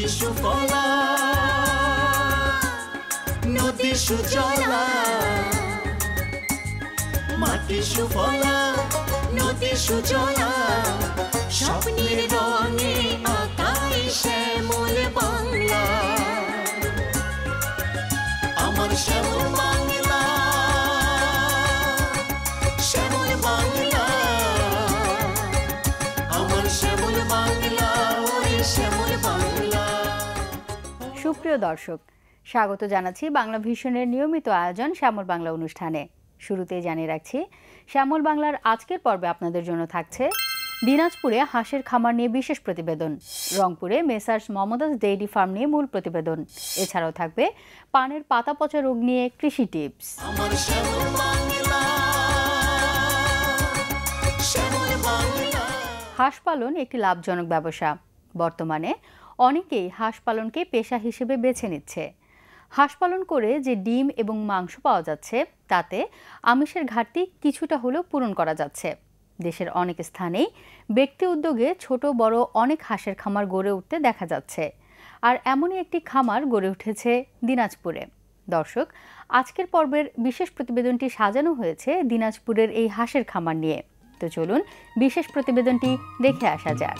মাটি সুফলা নদী সুজলা মাটি সুফলা নদী সুজলা স্বপ্নের রঙে আঁকাই শ্যামল বাংলা আমার শ্যামল বাংলা শ্যামল বাংলা আমার শ্যামল বাংলা ওরে শ্যামল বাংলা। সুপ্রিয় দর্শক, স্বাগত জানাচ্ছি বাংলা ভিশনের নিয়মিত আয়োজন শ্যামল বাংলা অনুষ্ঠানে। শুরুতেই জানিয়ে রাখছি, শ্যামল বাংলার আজকের পর্বে আপনাদের জন্য থাকছে দিনাজপুরে হাঁসের খামার নিয়ে বিশেষ প্রতিবেদন, রংপুরে মেসার্স মমতাজ ডেইরি ফার্ম নিয়ে মূল প্রতিবেদন, এছাড়াও থাকবে পানের পাতা পচা রোগ নিয়ে কৃষি টিপস। হাঁস পালন একটি লাভজনক ব্যবসা। বর্তমানে অনেকেই হাঁস পালনকে পেশা হিসেবে বেছে নিচ্ছে। হাঁস পালন করে যে ডিম এবং মাংস পাওয়া যাচ্ছে, তাতে আমিষের ঘাটতি কিছুটা হলেও পূরণ করা যাচ্ছে। দেশের অনেক স্থানেই ব্যক্তি উদ্যোগে ছোট বড় অনেক হাঁসের খামার গড়ে উঠতে দেখা যাচ্ছে। আর এমনই একটি খামার গড়ে উঠেছে দিনাজপুরে। দর্শক, আজকের পর্বের বিশেষ প্রতিবেদনটি সাজানো হয়েছে দিনাজপুরের এই হাঁসের খামার নিয়ে। তো চলুন বিশেষ প্রতিবেদনটি দেখে আসা যাক।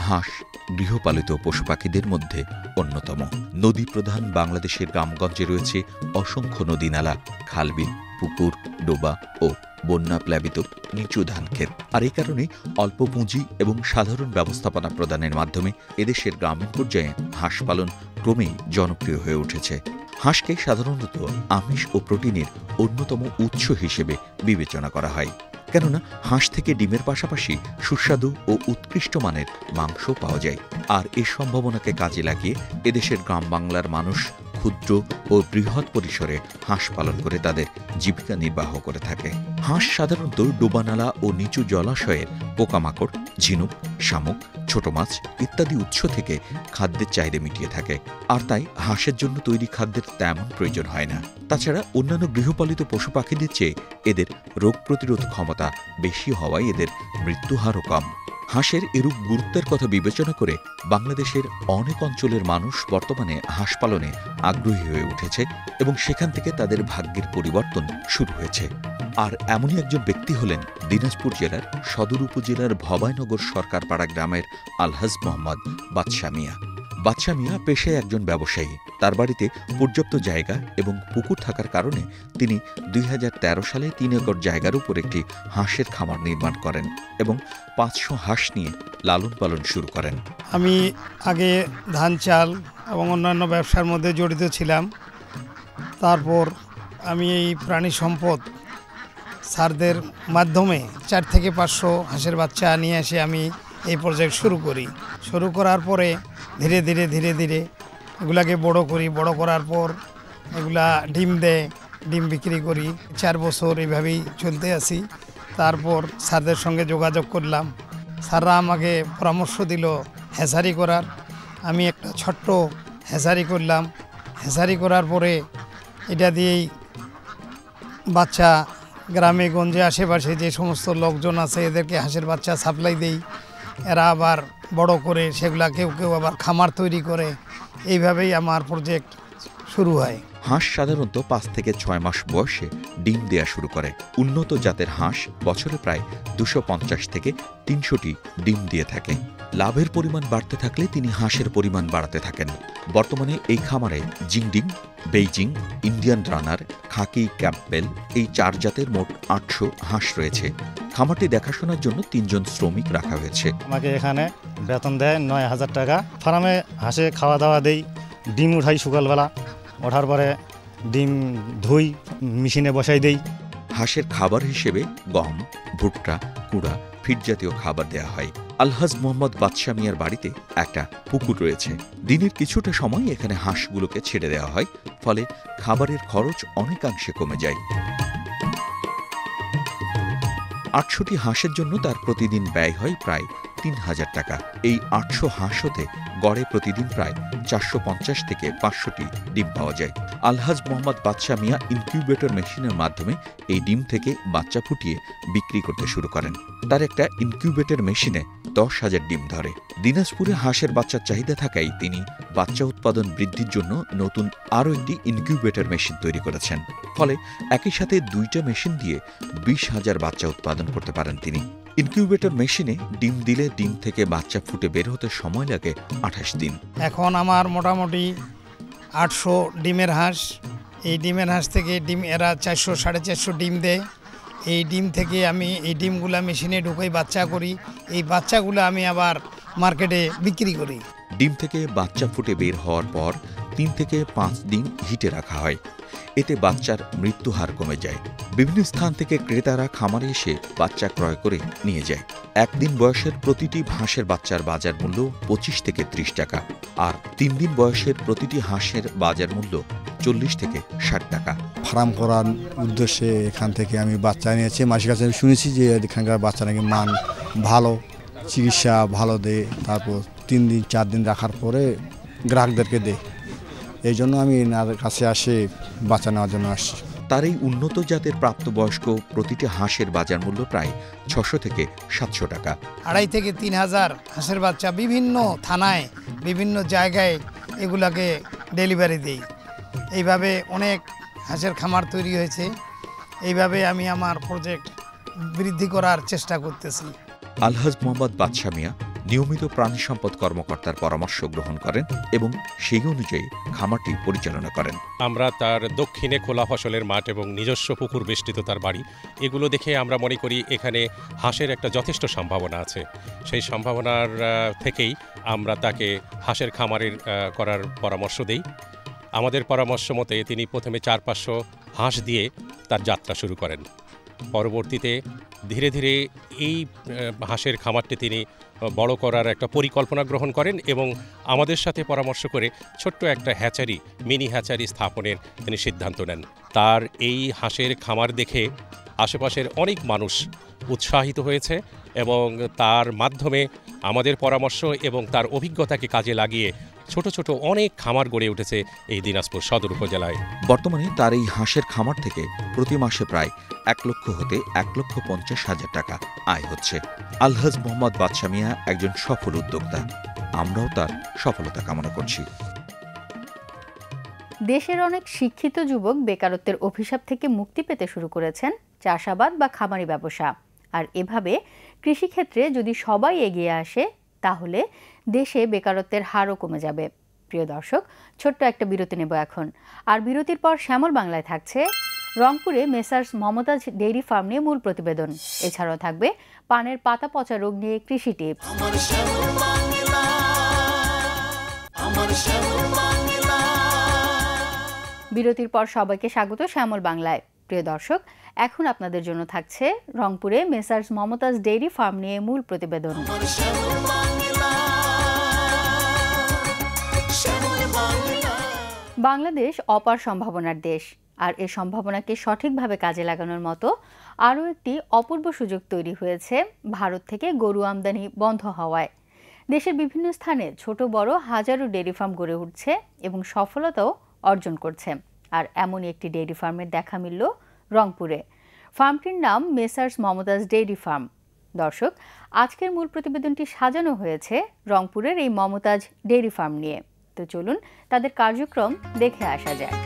হাঁস গৃহপালিত পশু পাখিদের মধ্যে অন্যতম। নদী প্রধান বাংলাদেশের গ্রামগঞ্জে রয়েছে অসংখ্য নদী নালা, খালবিল, পুকুর, ডোবা ও বন্যা প্লাবিত নিচু ধানক্ষেত। আর এই কারণে অল্প পুঁজি এবং সাধারণ ব্যবস্থাপনা প্রদানের মাধ্যমে এদেশের গ্রামীণ পর্যায়ে হাঁস পালন ক্রমেই জনপ্রিয় হয়ে উঠেছে। হাঁসকে সাধারণত আমিষ ও প্রোটিনের অন্যতম উৎস হিসেবে বিবেচনা করা হয়, কেননা হাঁস থেকে ডিমের পাশাপাশি সুস্বাদু ও উৎকৃষ্ট মানের মাংস পাওয়া যায়। আর এই সম্ভাবনাকে কাজে লাগিয়ে এদেশের গ্রাম বাংলার মানুষ ক্ষুদ্র ও বৃহৎ পরিসরে হাঁস পালন করে তাদের জীবিকা নির্বাহ করে থাকে। হাঁস সাধারণত ডোবানালা ও নিচু জলাশয়ের পোকামাকড়, ঝিনুক, শামুক, ছোট মাছ ইত্যাদি উৎস থেকে খাদ্যের চাহিদা মিটিয়ে থাকে। আর তাই হাঁসের জন্য তৈরি খাদ্যের তেমন প্রয়োজন হয় না। তাছাড়া অন্যান্য গৃহপালিত পশু পাখিদের চেয়ে এদের রোগ প্রতিরোধ ক্ষমতা বেশি হওয়ায় এদের মৃত্যুহারও কম। হাঁসের এরূপ গুরুত্বের কথা বিবেচনা করে বাংলাদেশের অনেক অঞ্চলের মানুষ বর্তমানে হাঁস পালনে আগ্রহী হয়ে উঠেছে এবং সেখান থেকে তাদের ভাগ্যের পরিবর্তন শুরু হয়েছে। আর এমনই একজন ব্যক্তি হলেন দিনাজপুর জেলার সদর উপজেলার ভবাইনগর সরকারপাড়া গ্রামের আলহাজ মোহাম্মদ বাদশা মিয়া। বাদশা মিয়া পেশায় একজন ব্যবসায়ী। তার বাড়িতে পর্যাপ্ত জায়গা এবং পুকুর থাকার কারণে তিনি 2013 সালে 3 একর জায়গার উপর একটি হাঁসের খামার নির্মাণ করেন এবং 500 হাঁস নিয়ে লালন পালন শুরু করেন। আমি আগে ধান চাল এবং অন্যান্য ব্যবসার মধ্যে জড়িত ছিলাম। তারপর আমি এই প্রাণী সম্পদ স্যারদের মাধ্যমে 4 থেকে 500 হাঁসের বাচ্চা নিয়ে এসে আমি এই প্রজেক্ট শুরু করার পরে ধীরে ধীরে এগুলাকে বড় করি। বড় করার পর এগুলা ডিম দেয়, ডিম বিক্রি করি। 4 বছর এইভাবেই চলতে আসি। তারপর স্যারদের সঙ্গে যোগাযোগ করলাম। স্যাররা আমাকে পরামর্শ দিল হ্যাচারি করার। আমি একটা ছোট্ট হ্যাচারি করলাম। হ্যাচারি করার পরে এটা দিয়েই বাচ্চা গ্রামে গঞ্জে আশেপাশে যে সমস্ত লোকজন আছে এদেরকে হাঁসের বাচ্চা সাপ্লাই দেই। এরা আবার বড় করে সেগুলা কেউ আবার খামার তৈরি করে। এইভাবেই আমার প্রজেক্ট শুরু হয়। হাঁস সাধারণত 5 থেকে 6 মাস বয়সে ডিম দেয়া শুরু করে। উন্নত জাতের হাঁস বছরে প্রায় 250 থেকে 300টি ডিম দিয়ে থাকে। লাভের পরিমাণ বাড়তে থাকলে তিনি হাঁসের পরিমাণ বাড়াতে থাকেন। বর্তমানে এই খামারে জিংডিং, বেইজিং, ইন্ডিয়ান রানার, খাকি, ক্যাম্পবেল এই 4 জাতের মোট 800 হাঁস রয়েছে। খামারটি দেখাশোনার জন্য 3 জন শ্রমিক রাখা হয়েছে। আমাকে এখানে বেতন দেয় 9,000 টাকা। ফার্মে হাঁসে খাওয়া দাওয়া দেই, ডিম উঠাই সকালবেলা, ওঠার পরে ডিম ধুই, মেশিনে বসাই দেই। হাঁসের খাবার হিসেবে গম, ভুট্টা, কুড়া, ফিড জাতীয় খাবার দেওয়া হয়। আলহাজ মোহাম্মদ বাদশা মিয়ার বাড়িতে একটা পুকুর রয়েছে। দিনের কিছুটা সময় এখানে হাঁসগুলোকে ছেড়ে দেওয়া হয়, ফলে খাবারের খরচ অনেকাংশে কমে যায়। 800টি হাঁসের জন্য তার প্রতিদিন ব্যয় হয় প্রায় 3,000 টাকা। এই 800 হাঁস হতে গড়ে প্রতিদিন প্রায় 450 থেকে 500টি ডিম পাওয়া যায়। আলহাজ মোহাম্মদ বাদশা মিয়া ইনকিউবেটর মেশিনের মাধ্যমে এই ডিম থেকে বাচ্চা ফুটিয়ে বিক্রি করতে শুরু করেন। তার একটা ইনকিউবেটর মেশিনে 10,000 ডিম ধরে। দিনাজপুরে হাঁসের বাচ্চার চাহিদা থাকায় তিনি বাচ্চা উৎপাদন বৃদ্ধির জন্য নতুন আরও একটি ইনকিউবেটর মেশিন তৈরি করেছেন। ফলে একই সাথে 2টা মেশিন দিয়ে 20,000 বাচ্চা উৎপাদন করতে পারেন তিনি। ইনকিউবেটর মেশিনে ডিম দিলে ডিম থেকে বাচ্চা ফুটে বের হতে সময় লাগে 28 দিন। এখন আমার মোটামুটি 800 ডিমের হাঁস। এই ডিমের হাঁস থেকে ডিম এরা 400-450 ডিম দেয়। এই ডিম থেকে আমি এই ডিমগুলা মেশিনে ঢুকাই বাচ্চা করি। এই বাচ্চাগুলো আমি আবার মার্কেটে বিক্রি করি। ডিম থেকে বাচ্চা ফুটে বের হওয়ার পর 3 থেকে 5 দিন হিটে রাখা হয়। এতে বাচ্চার মৃত্যু হার কমে যায়। বিভিন্ন স্থান থেকে ক্রেতারা খামারে এসে বাচ্চা ক্রয় করে নিয়ে যায়। 1 দিন বয়সের প্রতিটি হাঁসের বাচ্চার বাজার মূল্য 25 থেকে 30 টাকা, আর 3 দিন বয়সের প্রতিটি হাঁসের বাজার মূল্য 40 থেকে 60 টাকা। ফার্ম করার উদ্দেশ্যে এখান থেকে আমি বাচ্চা নিয়েছি। মাসির কাছে আমি শুনেছি যে এখানকার বাচ্চা নাকি মান ভালো, চিকিৎসা ভালো দেয়, তারপর 3 দিন 4 দিন রাখার পরে গ্রাহকদেরকে দেয়। এই জন্য আমি এনার কাছে আসে বাচ্চা নেওয়ার জন্য আসছি। তার এই উন্নত জাতের প্রাপ্তবয়স্ক প্রতিটি হাঁসের বাজার মূল্য প্রায় 600 থেকে 700 টাকা। 2,500 থেকে 3,000 হাঁসের বাচ্চা বিভিন্ন থানায় বিভিন্ন জায়গায় এগুলাকে ডেলিভারি দেই। এইভাবে অনেক হাঁসের খামার তৈরি হয়েছে। এইভাবে আমি আমার প্রজেক্ট বৃদ্ধি করার চেষ্টা করতেছি। আলহাজ মোহাম্মদ বাদশা মিয়া নিয়মিত প্রাণী সম্পদ কর্মকর্তার পরামর্শ গ্রহণ করেন এবং সেই অনুযায়ী খামারটি পরিচালনা করেন। আমরা তার দক্ষিণে খোলা ফসলের মাঠ এবং নিজস্ব পুকুর বেষ্টিত তার বাড়ি, এগুলো দেখে আমরা মনে করি এখানে হাঁসের একটা যথেষ্ট সম্ভাবনা আছে। সেই সম্ভাবনার থেকেই আমরা তাকে হাঁসের খামারের করার পরামর্শ দেই। আমাদের পরামর্শ মতে তিনি প্রথমে 400-500 হাঁস দিয়ে তার যাত্রা শুরু করেন। পরবর্তীতে ধীরে ধীরে এই হাঁসের খামারটি তিনি বড় করার একটা পরিকল্পনা গ্রহণ করেন এবং আমাদের সাথে পরামর্শ করে ছোট্ট একটা হ্যাচারি, মিনি হ্যাচারি স্থাপনের তিনি সিদ্ধান্ত নেন। তার এই হাঁসের খামার দেখে আশেপাশের অনেক মানুষ উৎসাহিত হয়েছে এবং তার মাধ্যমে আমাদের পরামর্শ এবং তার অভিজ্ঞতাকে কাজে লাগিয়ে ছোট ছোট অনেক খামার গড়ে উঠেছে এই দিনাজপুর সদর উপজেলায়। বর্তমানে তার এই হাঁসের খামার থেকে প্রতি মাসে প্রায় 1 লক্ষ হতে 1,50,000 টাকা আয় হচ্ছে। আলহাজ মোহাম্মদ বাদশা মিয়া একজন সফল উদ্যোক্তা। আমরাও তার সফলতা কামনা করছি। দেশের অনেক শিক্ষিত যুবক বেকারত্বের অভিশাপ থেকে মুক্তি পেতে শুরু করেছেন চাষাবাদ বা খামারি ব্যবসা। আর এভাবে কৃষিক্ষেত্রে যদি সবাই এগিয়ে আসে তাহলে দেশে বেকারত্বের হারও কমে যাবে। প্রিয় দর্শক, ছোট্ট একটা বিরতি নেব এখন। আর বিরতির পর শ্যামল বাংলায় থাকছে রংপুরে মেসার্স মমতাজ ডেইরি ফার্ম নিয়ে মূল প্রতিবেদন। এছাড়াও থাকবে পানের পাতা পচা রোগ নিয়ে কৃষি টিপস। বিরতির পর সবাইকে স্বাগত শ্যামল বাংলায়। প্রিয় দর্শক, এখন আপনাদের জন্য থাকছে রংপুরে মেসার্স মমতাজ ডেইরি ফার্ম নিয়ে মূল প্রতিবেদন। বাংলাদেশ অপার সম্ভাবনার দেশ, আর এই সম্ভাবনাকে সঠিকভাবে কাজে লাগানোর মতো আরও একটি অপূর্ব সুযোগ তৈরি হয়েছে ভারত থেকে গরু আমদানি বন্ধ হওয়ায়। দেশের বিভিন্ন স্থানে ছোট বড় হাজারো ডেইরি ফার্ম গড়ে উঠছে এবং সফলতাও অর্জন করছে। আর এমনই একটি ডেইরি ফার্মের দেখা মিলল রংপুরে। ফার্মটির নাম মেসার্স মমতাজ ডেইরি ফার্ম। দর্শক, আজকের মূল প্রতিবেদনটি সাজানো হয়েছে রংপুরের এই মমতাজ ডেইরি ফার্ম নিয়ে। তো চলুন তাদের কার্যক্রম দেখে আসা যাক।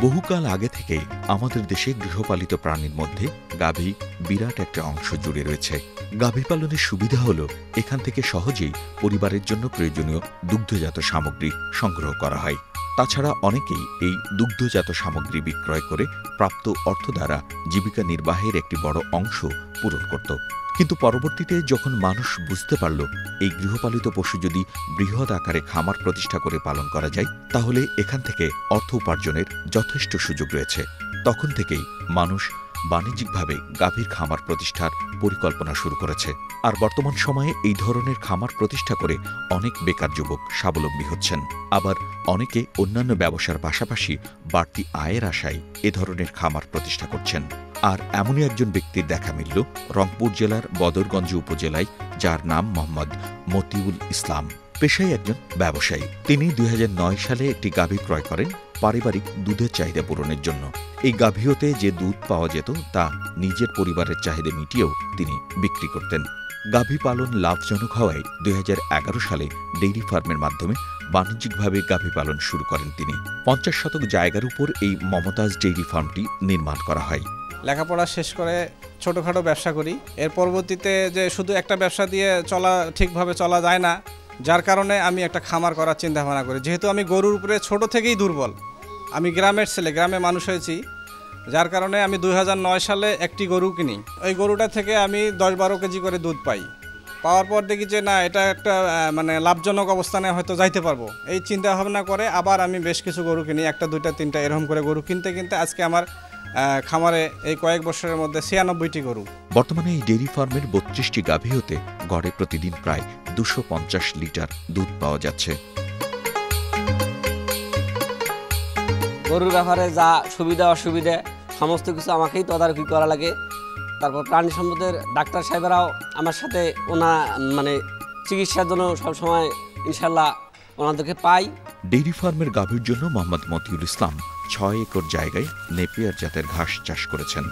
বহুকাল আগে থেকেই আমাদের দেশে গৃহপালিত প্রাণীর মধ্যে গাভী বিরাট একটা অংশ জুড়ে রয়েছে। গাভী পালনের সুবিধা হলো এখান থেকে সহজেই পরিবারের জন্য প্রয়োজনীয় দুগ্ধজাত সামগ্রী সংগ্রহ করা হয়। তাছাড়া অনেকেই এই দুগ্ধজাত সামগ্রী বিক্রয় করে প্রাপ্ত অর্থ দ্বারা জীবিকা নির্বাহের একটি বড় অংশ পূরণ করত। কিন্তু পরবর্তীতে যখন মানুষ বুঝতে পারল এই গৃহপালিত পশু যদি বৃহৎ আকারে খামার প্রতিষ্ঠা করে পালন করা যায় তাহলে এখান থেকে অর্থ উপার্জনের যথেষ্ট সুযোগ রয়েছে, তখন থেকেই মানুষ বাণিজ্যিকভাবে গাভীর খামার প্রতিষ্ঠার পরিকল্পনা শুরু করেছে। আর বর্তমান সময়ে এই ধরনের খামার প্রতিষ্ঠা করে অনেক বেকার যুবক স্বাবলম্বী হচ্ছেন। আবার অনেকে অন্যান্য ব্যবসার পাশাপাশি বাড়তি আয়ের আশায় এ ধরনের খামার প্রতিষ্ঠা করছেন। আর এমনই একজন ব্যক্তির দেখা মিলল রংপুর জেলার বদরগঞ্জ উপজেলায়, যার নাম মোহাম্মদ মতিউল ইসলাম। পেশায় একজন ব্যবসায়ী। তিনি 2009 সালে একটি গাভী ক্রয় করেন পারিবারিক দুধের চাহিদা পূরণের জন্য। এই গাভী হতে যে দুধ পাওয়া যেত তা নিজের পরিবারের চাহিদা মিটিয়েও তিনি বিক্রি করতেন। গাভী পালন লাভজনক হওয়ায় 2011 সালে ডেইরি ফার্মের মাধ্যমে বাণিজ্যিকভাবে গাভী পালন শুরু করেন তিনি। 50 শতক জায়গার উপর এই মমতাজ ডেইরি ফার্মটি নির্মাণ করা হয়। লেখাপড়া শেষ করে ছোটোখাটো ব্যবসা করি। এর পরবর্তীতে যে শুধু একটা ব্যবসা দিয়ে ঠিকভাবে চলা যায় না, যার কারণে আমি একটা খামার করার চিন্তা ভাবনা করি। যেহেতু আমি গরুর উপরে ছোট থেকেই দুর্বল, আমি গ্রামের ছেলে, গ্রামে মানুষ হয়েছি, যার কারণে আমি 2009 সালে একটি গরু কিনি। ওই গরুটা থেকে আমি 10-12 কেজি করে দুধ পাই। পাওয়ার পর দেখি যে না, এটা একটা লাভজনক অবস্থানে হয়তো যাইতে পারবো। এই চিন্তা ভাবনা করে আবার আমি বেশ কিছু গরু কিনি, 1টা 2টা 3টা এরকম করে গরু কিনতে কিনতে আজকে আমার খামারে এই কয়েক বছরের মধ্যে 96টি গরু। বর্তমানে এই ডেইরি ফার্মের 32টি গাভী হতে গড়ে প্রতিদিন প্রায় 250 লিটার দুধ পাওয়া যাচ্ছে। গরুর ব্যাপারে যা সুবিধা অসুবিধা সমস্ত কিছু আমাকেই তদারকি করা লাগে। তারপর প্রাণী সম্পদের ডাক্তার সাহেবেরাও আমার সাথে চিকিৎসার জন্য সবসময় ইনশাল্লাহ ওনাদেরকে পাই। ডেইরি ফার্মের গাভীর জন্য মোহাম্মদ মতিউল ইসলাম 6 একর জায়গায় নেপিয়ার জাতের ঘাস চাষ করেছেন।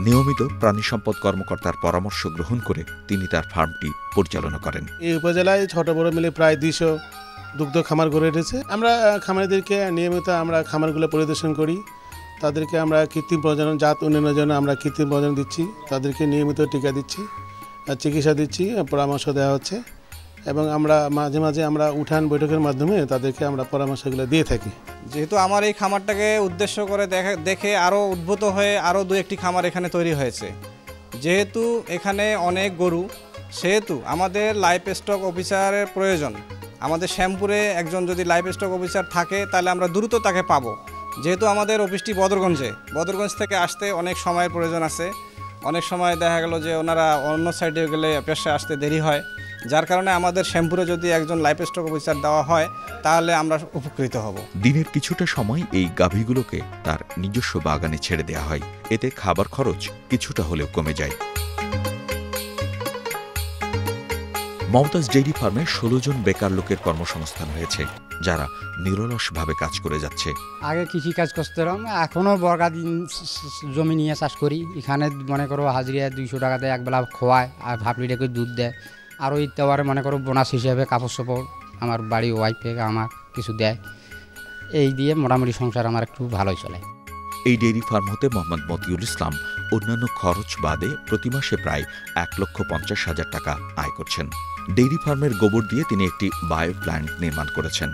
নিয়মিত প্রাণী সম্পদ কর্মকর্তার পরামর্শ গ্রহণ করে তিনি তার ফার্মটি পরিচালনা করেন। এই উপজেলায় ছোট বড় মিলে প্রায় 200 দুগ্ধ খামার গড়ে উঠেছে। আমরা খামারিদেরকে নিয়মিত খামারগুলো পরিদর্শন করি। তাদেরকে আমরা কৃত্রিম প্রজনন, জাত উন্নয়নের জন্য আমরা কৃত্রিম প্রজনন দিচ্ছি, তাদেরকে নিয়মিত টিকা দিচ্ছি, চিকিৎসা দিচ্ছি, পরামর্শ দেওয়া হচ্ছে এবং আমরা মাঝে মাঝে উঠান বৈঠকের মাধ্যমে তাদেরকে আমরা পরামর্শগুলো দিয়ে থাকি। যেহেতু আমার এই খামারটাকে উদ্দেশ্য করে দেখে আরও উদ্ভূত হয়ে আরও 2-1টি খামার এখানে তৈরি হয়েছে। যেহেতু এখানে অনেক গরু, সেহেতু আমাদের লাইফ স্টক অফিসারের প্রয়োজন। আমাদের শ্যামপুরে একজন যদি লাইফ স্টক অফিসার থাকে তাহলে আমরা দ্রুত তাকে পাবো। যেহেতু আমাদের অফিসটি বদরগঞ্জ থেকে আসতে অনেক সময়ের প্রয়োজন আছে। অনেক সময় দেখা গেল যে ওনারা অন্য সাইডে গেলে পেশায় আসতে দেরি হয়, যার কারণে আমাদের শ্যামপুরে যদি একজন লাইফ স্টক অফিসার দেওয়া হয় তাহলে আমরা উপকৃত হব। দিনের কিছুটা সময় এই গাভীগুলোকে তার নিজস্ব বাগানে ছেড়ে দেওয়া হয়। এতে খাবার খরচ কিছুটা হলেও কমে যায়। মমতাজ ডেইরি ফার্মে 16 জন বেকার লোকের কর্মসংস্থান হয়েছে, যারা নিরলসভাবে কাজ করে যাচ্ছে। আগে কৃষি কাজ করতাম, এখনও বর্গা দিন জমি নিয়ে চাষ করি। এখানে মনে করো হাজিরা 200 টাকা দেয়, একবেলা খোয়ায় আর হাফ লিটার করে দুধ দেয়। আরও ইত্যাবার মনে করো বোনাস হিসেবে কাপড় চোপড় আমার বাড়ি ওয়াইফে আমার কিছু দেয়। এই দিয়ে মোটামুটি সংসার আমার একটু ভালোই চলে। এই ডেইরি ফার্ম হতে মোহাম্মদ মতিউল ইসলাম অন্যান্য খরচ বাদে প্রতি মাসে প্রায় 1,50,000 টাকা আয় করছেন। ডেইরি ফার্মের গোবর দিয়ে তিনি একটি বায়ো প্ল্যান্ট নির্মাণ করেছেন।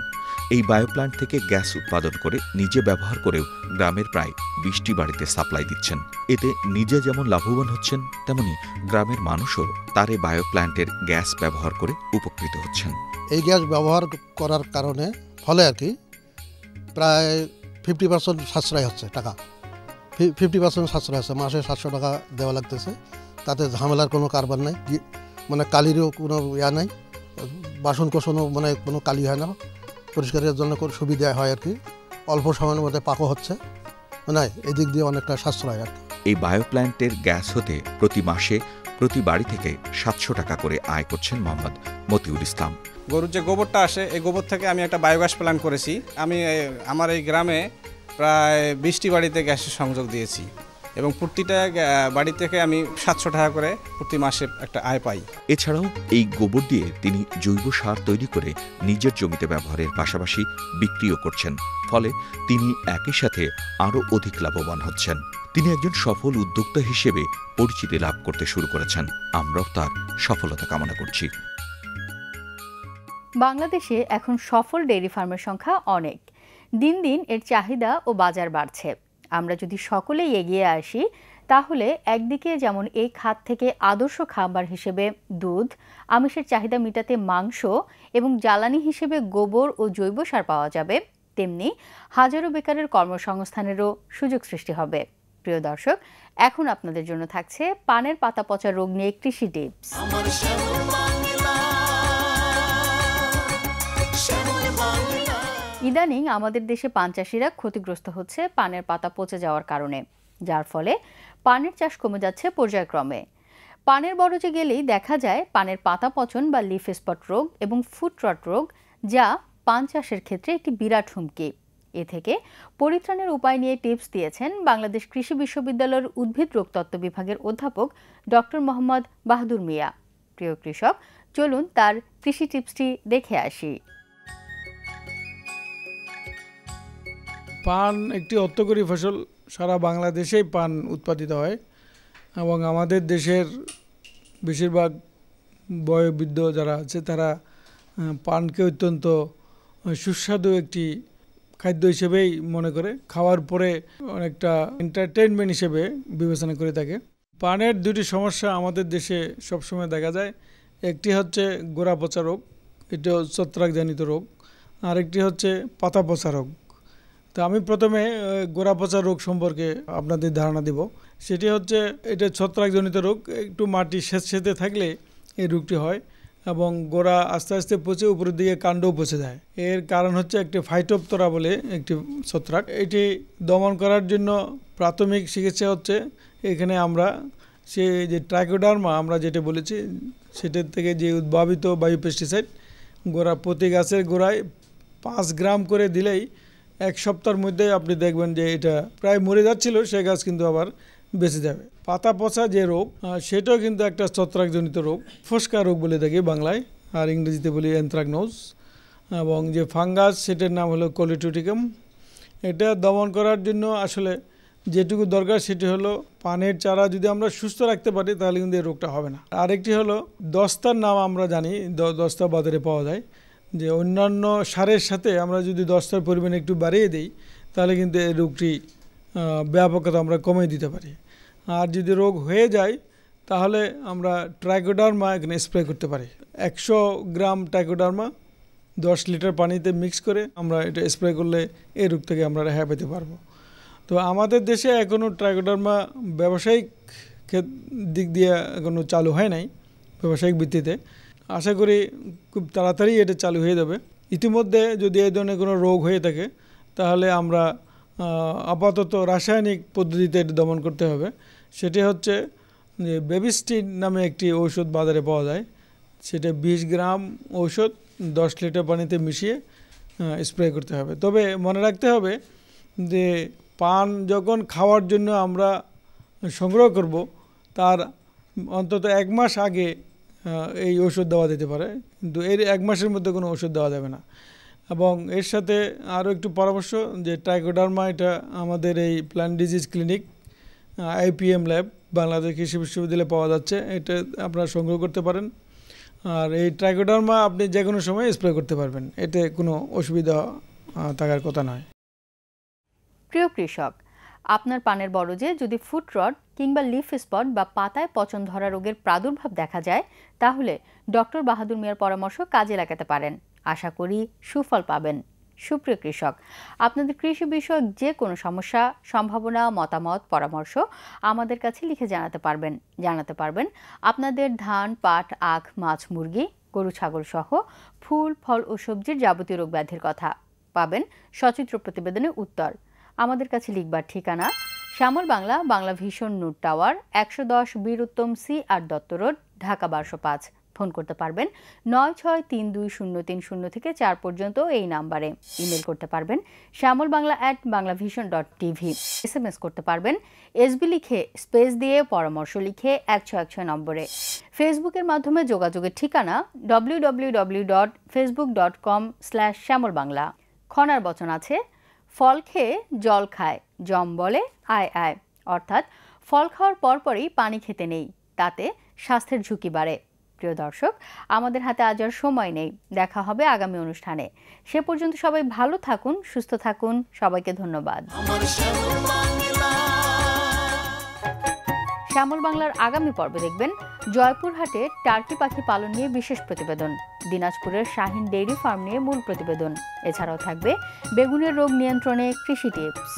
এই বায়ো প্ল্যান্ট থেকে গ্যাস উৎপাদন করে নিজে ব্যবহার করেও গ্রামের প্রায় 20টি বাড়িতে সাপ্লাই দিচ্ছেন। এতে নিজে যেমন লাভবান হচ্ছেন, তেমনি গ্রামের মানুষও তার এই বায়ো প্ল্যান্টের গ্যাস ব্যবহার করে উপকৃত হচ্ছেন। এই গ্যাস ব্যবহার করার কারণে ফলে আর কি প্রায় 50% সাশ্রয় হচ্ছে টাকা। 50% সাশ্রয় হচ্ছে, মাসে 700 টাকা দেওয়া লাগতেছে। তাতে ঝামেলার কোনো কারবার নাই, কালিরও কোনো নাই, বাসন কোসনও কোনো কালি হয় না, পরিষ্কারের জন্য সুবিধা হয় আর কি। অল্প সময়ের মধ্যে পাকও হচ্ছে, এদিক দিয়ে অনেকটা সাশ্রয় আর কি। এই বায়ো প্ল্যান্টের গ্যাস হতে প্রতি মাসে প্রতি বাড়ি থেকে 700 টাকা করে আয় করছেন মোহাম্মদ মতিউল ইসলাম। গরুর যে গোবরটা আসে, এই গোবর থেকে আমি একটা বায়োগ্যাস প্ল্যান্ট করেছি। আমি আমার এই গ্রামে প্রায় 20টি বাড়িতে গ্যাসের সংযোগ দিয়েছি এবং প্রতিটা বাড়ি থেকে আমি 700 টাকা করে প্রতি মাসে একটা আয় পাই। এছাড়াও এই গোবর দিয়ে তিনি জৈব সার তৈরি করে নিজের জমিতে ব্যবহারের পাশাপাশি বিক্রিও করছেন। ফলে তিনি একই সাথে আরও অধিক লাভবান হচ্ছেন। তিনি একজন সফল উদ্যোক্তা হিসেবে পরিচিতি লাভ করতে শুরু করেছেন। আমরাও তার সফলতা কামনা করছি। বাংলাদেশে এখন সফল ডেইরি ফার্মের সংখ্যা অনেক। দিন দিন এর চাহিদা ও বাজার বাড়ছে। আমরা যদি সকলেই এগিয়ে আসি তাহলে একদিকে যেমন এই খাত থেকে আদর্শ খাবার হিসেবে দুধ, আমিষের চাহিদা মেটাতে মাংস এবং জ্বালানি হিসেবে গোবর ও জৈব সার পাওয়া যাবে, তেমনি হাজারো বেকারের কর্মসংস্থানেরও সুযোগ সৃষ্টি হবে। প্রিয় দর্শক, এখন আপনাদের জন্য থাকছে পানের পাতা পচা রোগ নিয়ে কৃষি টিপস। ইদানিং আমাদের দেশে পান চাষিরা ক্ষতিগ্রস্ত হচ্ছে পানের পাতা পচে যাওয়ার কারণে, যার ফলে পানের চাষ কমে যাচ্ছে পর্যায়ক্রমে। পানের বরজে গেলেই দেখা যায় পানের পাতা পচন বা লিফ স্পট রোগ এবং ফুট রট রোগ, যা পান চাষের ক্ষেত্রে একটি বিরাট হুমকি। এ থেকে পরিত্রাণের উপায় নিয়ে টিপস দিয়েছেন বাংলাদেশ কৃষি বিশ্ববিদ্যালয়ের উদ্ভিদ রোগতত্ত্ব বিভাগের অধ্যাপক ডক্টর মোহাম্মদ বাহাদুর মিয়া। প্রিয় কৃষক, চলুন তার কৃষি টিপসটি দেখে আসি। পান একটি অর্থকরী ফসল, সারা বাংলাদেশেই পান উৎপাদিত হয় এবং আমাদের দেশের বেশিরভাগ বয়োবৃদ্ধ যারা আছে তারা পানকে অত্যন্ত সুস্বাদু একটি খাদ্য হিসেবেই মনে করে, খাওয়ার পরে অনেকটা এন্টারটেইনমেন্ট হিসেবে বিবেচনা করে থাকে। পানের দুটি সমস্যা আমাদের দেশে সবসময় দেখা যায়। একটি হচ্ছে গোড়া পচা রোগ, এটা ছত্রাকজনিত রোগ, আরেকটি হচ্ছে পাতা পচা রোগ। তো আমি প্রথমে গোড়া পচা রোগ সম্পর্কে আপনাদের ধারণা দেব। সেটি হচ্ছে এটা ছত্রাকজনিত রোগ, একটু মাটি সেচে থাকলে এই রোগটি হয় এবং গোড়া আস্তে আস্তে পচে উপরের দিকে কাণ্ডও পচে যায়। এর কারণ হচ্ছে একটি ফাইটোপথরা বলে একটি ছত্রাক। এটি দমন করার জন্য প্রাথমিক চিকিৎসা হচ্ছে এখানে আমরা সে যে ট্রাইকোডার্মা আমরা যেটা বলেছি সেটার থেকে যে উদ্ভাবিত বায়োপেস্টিসাইড প্রতি গাছের গোড়ায় 5 গ্রাম করে দিলেই 1 সপ্তাহের মধ্যে আপনি দেখবেন যে এটা প্রায় মরে যাচ্ছিল, সে গাছ কিন্তু আবার বেঁচে যাবে। পাতা পচা যে রোগ সেটাও কিন্তু একটা ছত্রাকজনিত রোগ, ফস্কা রোগ বলে থাকি বাংলায়, আর ইংরেজিতে বলি অ্যানথ্রাকনোজ। এবং যে ফাঙ্গাস সেটার নাম হলো কোলিটোটিকাম। এটা দমন করার জন্য আসলে যেটুকু দরকার সেটি হলো পানের চারা যদি আমরা সুস্থ রাখতে পারি তাহলে কিন্তু এই রোগটা হবে না। আরেকটি হলো দস্তার নাম আমরা জানি, দস্তা বাজারে পাওয়া যায়, যে অন্যান্য সারের সাথে আমরা যদি দস্তার পরিমাণ একটু বাড়িয়ে দিই তাহলে কিন্তু এই রোগটি ব্যাপকতা আমরা কমিয়ে দিতে পারি। আর যদি রোগ হয়ে যায় তাহলে আমরা ট্রাইকোডার্মা এখানে স্প্রে করতে পারি। 100 গ্রাম ট্রাইকোডার্মা 10 লিটার পানিতে মিক্স করে আমরা এটা স্প্রে করলে এই রোগ থেকে আমরা রেহাই পেতে পারবো। তো আমাদের দেশে এখনও ট্রাইকোডার্মা ব্যবসায়িক দিক দিয়ে এখনও চালু হয় নাই ব্যবসায়িক ভিত্তিতে। আশা করি খুব তাড়াতাড়ি এটা চালু হয়ে যাবে। ইতিমধ্যে যদি এই ধরনের কোনো রোগ হয়ে থাকে তাহলে আমরা আপাতত রাসায়নিক পদ্ধতিতে এটা দমন করতে হবে। সেটি হচ্ছে যে বেবিস্টিন নামে একটি ঔষধ বাজারে পাওয়া যায়, সেটা 20 গ্রাম ঔষধ 10 লিটার পানিতে মিশিয়ে স্প্রে করতে হবে। তবে মনে রাখতে হবে যে পান যখন খাওয়ার জন্য আমরা সংগ্রহ করব তার অন্তত 1 মাস আগে এই ওষুধ দেওয়া যেতে পারে, কিন্তু এর 1 মাসের মধ্যে কোনো ওষুধ দেওয়া যাবে না। এবং এর সাথে আরও একটু পরামর্শ যে ট্রাইকোডার্মা এটা আমাদের এই plant disease clinic IPM lab Bangladesh কৃষি বিশ্ববিদ্যালয়ে পাওয়া যাচ্ছে, এটা আপনারা সংগ্রহ করতে পারেন। আর এই ট্রাইকোডার্মা আপনি যে কোনো সময় স্প্রে করতে পারবেন, এতে কোনো অসুবিধা থাকার কথা নয়। প্রিয় কৃষক, আপনার পানের বরজে যদি ফুট রড কিংবা লিফ স্পট বা পাতায় পচন ধরা রোগের প্রাদুর্ভাব দেখা যায় তাহলে ডক্টর বাহাদুর মিয়ার পরামর্শ কাজে লাগাতে পারেন। আশা করি সুফল পাবেন। সুপ্রিয় কৃষক, আপনাদের কৃষি বিষয়ক যে কোনো সমস্যা, সম্ভাবনা, মতামত, পরামর্শ আমাদের কাছে লিখে জানাতে পারবেন আপনাদের ধান, পাট, আখ, মাছ, মুরগি, গরু, ছাগল সহ ফুল, ফল ও সবজির যাবতীয় রোগ ব্যাধির কথা পাবেন সচিত্র প্রতিবেদনে উত্তর। আমাদের কাছে লিখবার ঠিকানা শ্যামল বাংলা, বাংলা ভিশন নুট টাওয়ার, 110 বীর উত্তম CR Dutta road, Dhaka 1205। Phone করতে পারবেন 963203 থেকে 4 পর্যন্ত এই নাম্বারে। ইমেল করতে পারবেন shyamolbangla@banglavision.tv। SMS করতে পারবেন SB লিখে স্পেস দিয়ে পরামর্শ লিখে 116 নম্বরে। ফেসবুকের মাধ্যমে যোগাযোগের ঠিকানা www.facebook.com/shyamolbangla। খনার বচন আছে, ফল খেয়ে জল খায়, জম বলে আয় আয়, অর্থাৎ ফল খাওয়ার পরপরই পানি খেতে নেই, তাতে স্বাস্থ্যের ঝুঁকি বাড়ে। প্রিয় দর্শক, আমাদের হাতে আজ আর সময় নেই, দেখা হবে আগামী অনুষ্ঠানে। সে পর্যন্ত সবাই ভালো থাকুন, সুস্থ থাকুন, সবাইকে ধন্যবাদ। শ্যামল বাংলার আগামী পর্বে দেখবেন জয়পুরহাটে টার্কি পাখি পালন নিয়ে বিশেষ প্রতিবেদন, দিনাজপুরের শাহিন ডেইরি ফার্ম নিয়ে মূল প্রতিবেদন, এছাড়াও থাকবে বেগুনের রোগ নিয়ন্ত্রণে কৃষি টিপস।